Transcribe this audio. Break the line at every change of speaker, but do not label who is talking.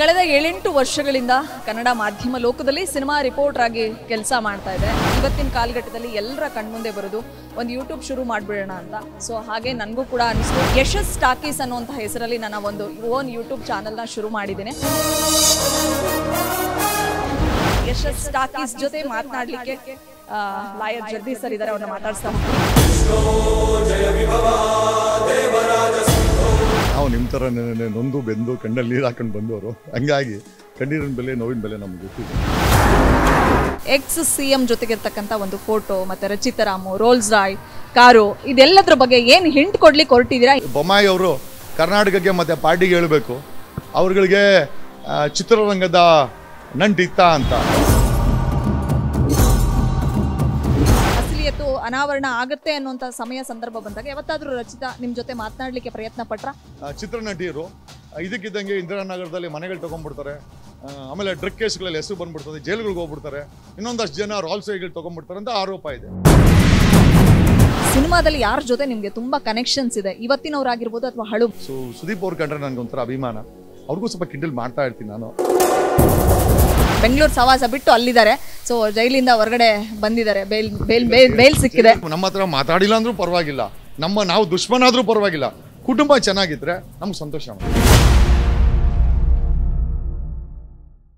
ಕಳೆದ 7-8 ವರ್ಷಗಳಿಂದ ಕನ್ನಡ ಮಾಧ್ಯಮ ಲೋಕದಲ್ಲಿ ಸಿನಿಮಾ ರಿಪೋರ್ಟರ್ ಆಗಿ ಕೆಲಸ ಮಾಡ್ತಾ ಇದೆ. ಇವತ್ತಿನ ಕಾಲಘಟ್ಟದಲ್ಲಿ ಎಲ್ಲರ ಕಣ್ಮುಂದೆ ಬರೋದು ಒಂದು ಯೂಟ್ಯೂಬ್ ಶುರು ಮಾಡಿಬಿಡೋಣ ಅಂತ. ಸೊ ಹಾಗೆ ನನಗೂ ಕೂಡ ಅನಿಸ್ತು ಯಶಸ್ ಟಾಕೀಸ್ ಅನ್ನುವಂಥ ಹೆಸರಲ್ಲಿ ನನ್ನ ಒಂದು ಓನ್ ಯೂಟ್ಯೂಬ್ ಚಾನಲ್ನ ಶುರು ಮಾಡಿದ್ದೀನಿ. ಯಶಸ್ ಟಾಕೀಸ್ ಜೊತೆ ಮಾತನಾಡಲಿಕ್ಕೆ ಲಾಯರ್ ಜಗದೀಶ್ ಸರ್ ಇದ್ದಾರೆ, ಅವ್ರನ್ನ ಮಾತಾಡ್ಸ್ತಾ
ನಾವು ನಿಮ್ಮ ಥರ ನೊಂದು ಬೆಂದು ಕಣ್ಣಲ್ಲಿ ನೀರು ಹಾಕೊಂಡು ಬಂದವರು, ಹಂಗಾಗಿ ಕಣ್ಣೀರಿನ ಬೆಲೆ ನೋವಿನ ಬೆಲೆ ನಮ್ಗೆ ಗೊತ್ತಿದೆ.
ಎಕ್ಸ್ CM ಜೊತೆಗಿರ್ತಕ್ಕಂಥ ಒಂದು ಫೋಟೋ, ಮತ್ತೆ ರಚಿತರಾಮು, ರೋಲ್ಸ್ ರಾಯ್ ಕಾರು, ಇದೆಲ್ಲದ್ರ ಬಗ್ಗೆ ಏನು ಹಿಂಟ್ ಕೊಡ್ಲಿಕ್ಕೆ ಹೊರಟಿದ್ದೀರಾ?
ಬೊಮ್ಮಾಯಿ ಅವರು ಕರ್ನಾಟಕಕ್ಕೆ ಮತ್ತು ಪಾರ್ಟಿಗೆ ಹೇಳಬೇಕು, ಅವ್ರಗಳಿಗೆ ಚಿತ್ರರಂಗದ ನಂಟಿತ್ತ ಅಂತ.
ಅಸಲಿಯತ್ತು ಅನಾವರಣ ಆಗುತ್ತೆ ಅನ್ನುವಂಥ ಸಮಯ ಸಂದರ್ಭ ಬಂದಾಗ ಯಾವತ್ತಾದ್ರೂ ರಚಿತಾ ನಿಮ್ಮ ಜೊತೆ ಮಾತನಾಡಲಿಕ್ಕೆ ಪ್ರಯತ್ನ ಪಟ್ರ?
ಚಿತ್ರನಟಿಯರು ಇದಕ್ಕಿದ್ದಂಗೆ ಇಂದಿರಾನಗರದಲ್ಲಿ ಮನೆಗಳು ತೊಗೊಂಡ್ಬಿಡ್ತಾರೆ, ಆಮೇಲೆ ಡ್ರಗ್ ಕೇಸ್ಗಳಲ್ಲಿ ಹೆಸರು ಬಂದ್ಬಿಡ್ತದೆ, ಜೈಲುಗಳಿಗೆ ಹೋಗ್ಬಿಡ್ತಾರೆ, ಇನ್ನೊಂದಷ್ಟು ಜನ ರಾಲ್ ಸೈಗಳು ತೊಗೊಂಡ್ಬಿಡ್ತಾರೆ ಅಂತ ಆರೋಪ ಇದೆ.
ಸಿನಿಮಾದಲ್ಲಿ ಯಾರ ಜೊತೆ ನಿಮಗೆ ತುಂಬಾ ಕನೆಕ್ಷನ್ಸ್ ಇದೆ, ಇವತ್ತಿನವರಾಗಿರ್ಬೋದು ಅಥವಾ ಹಳು?
ಸುದೀಪ್ ಅವ್ರ ಕಂಡ್ರೆ ನನಗೊಂಥರ ಅಭಿಮಾನ, ಅವ್ರಿಗೂ ಸ್ವಲ್ಪ ಕಿಂಡಲ್ ಮಾಡ್ತಾ ಇರ್ತೀನಿ ನಾನು.
ಬೆಂಗಳೂರು ಸವಾಸ ಬಿಟ್ಟು ಅಲ್ಲಿದ್ದಾರೆ, ಸೊ ಜೈಲಿಂದ ಹೊರಗಡೆ ಬಂದಿದ್ದಾರೆ, ಬೇಲ್ ಸಿಕ್ಕಿದೆ.
ನಮ್ಮ ಹತ್ರ ಮಾತಾಡಿಲ್ಲ ಅಂದ್ರೂ ಪರವಾಗಿಲ್ಲ, ನಾವು ದುಶ್ಮನಾದ್ರೂ ಪರವಾಗಿಲ್ಲ, ಕುಟುಂಬ ಚೆನ್ನಾಗಿದ್ರೆ ನಮ್ಗೆ ಸಂತೋಷ.